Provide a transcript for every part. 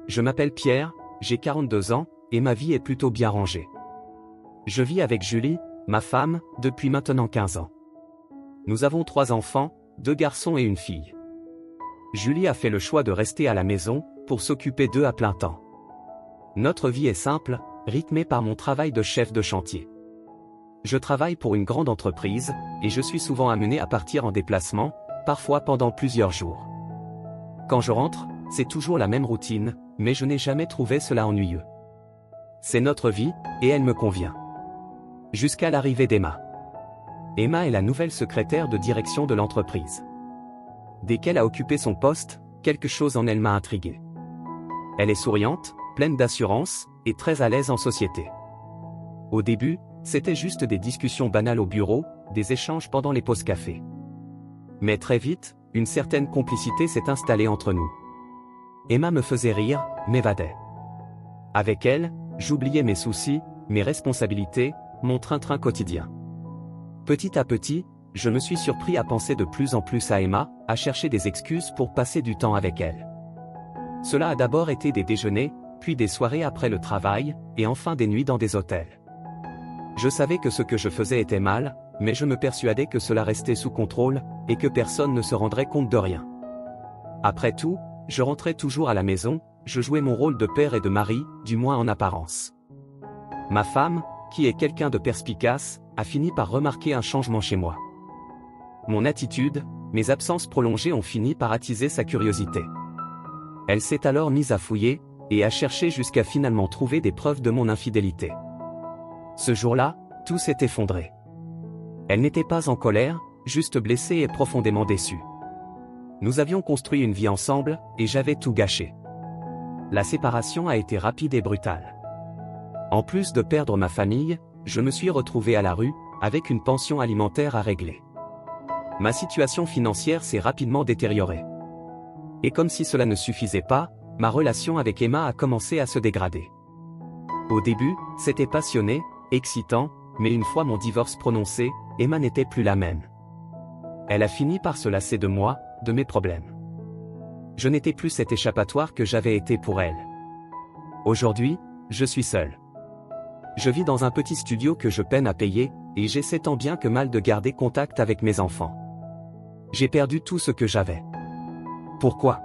Je m'appelle Pierre, j'ai 42 ans, et ma vie est plutôt bien rangée. Je vis avec Julie, ma femme, depuis maintenant 15 ans. Nous avons 3 enfants, 2 garçons et une fille. Julie a fait le choix de rester à la maison, pour s'occuper d'eux à plein temps. Notre vie est simple, rythmée par mon travail de chef de chantier. Je travaille pour une grande entreprise, et je suis souvent amené à partir en déplacement, parfois pendant plusieurs jours. Quand je rentre, c'est toujours la même routine, mais je n'ai jamais trouvé cela ennuyeux. C'est notre vie, et elle me convient. Jusqu'à l'arrivée d'Emma. Emma est la nouvelle secrétaire de direction de l'entreprise. Dès qu'elle a occupé son poste, quelque chose en elle m'a intrigué. Elle est souriante, pleine d'assurance, et très à l'aise en société. Au début, c'était juste des discussions banales au bureau, des échanges pendant les pauses café. Mais très vite, une certaine complicité s'est installée entre nous. Emma me faisait rire, m'évadait. Avec elle, j'oubliais mes soucis, mes responsabilités, mon train-train quotidien. Petit à petit, je me suis surpris à penser de plus en plus à Emma, à chercher des excuses pour passer du temps avec elle. Cela a d'abord été des déjeuners, puis des soirées après le travail, et enfin des nuits dans des hôtels. Je savais que ce que je faisais était mal, mais je me persuadais que cela restait sous contrôle, et que personne ne se rendrait compte de rien. Après tout, je rentrais toujours à la maison, je jouais mon rôle de père et de mari, du moins en apparence. Ma femme, qui est quelqu'un de perspicace, a fini par remarquer un changement chez moi. Mon attitude, mes absences prolongées ont fini par attiser sa curiosité. Elle s'est alors mise à fouiller, et à chercher jusqu'à finalement trouver des preuves de mon infidélité. Ce jour-là, tout s'est effondré. Elle n'était pas en colère, juste blessée et profondément déçue. Nous avions construit une vie ensemble, et j'avais tout gâché. La séparation a été rapide et brutale. En plus de perdre ma famille, je me suis retrouvé à la rue, avec une pension alimentaire à régler. Ma situation financière s'est rapidement détériorée. Et comme si cela ne suffisait pas, ma relation avec Emma a commencé à se dégrader. Au début, c'était passionné, excitant, mais une fois mon divorce prononcé, Emma n'était plus la même. Elle a fini par se lasser de moi, de mes problèmes. Je n'étais plus cet échappatoire que j'avais été pour elle. Aujourd'hui, je suis seul. Je vis dans un petit studio que je peine à payer, et j'essaie tant bien que mal de garder contact avec mes enfants. J'ai perdu tout ce que j'avais. Pourquoi ?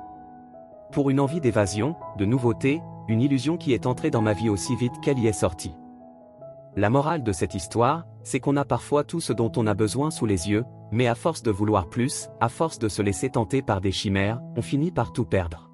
Pour une envie d'évasion, de nouveauté, une illusion qui est entrée dans ma vie aussi vite qu'elle y est sortie. La morale de cette histoire, c'est qu'on a parfois tout ce dont on a besoin sous les yeux, mais à force de vouloir plus, à force de se laisser tenter par des chimères, on finit par tout perdre.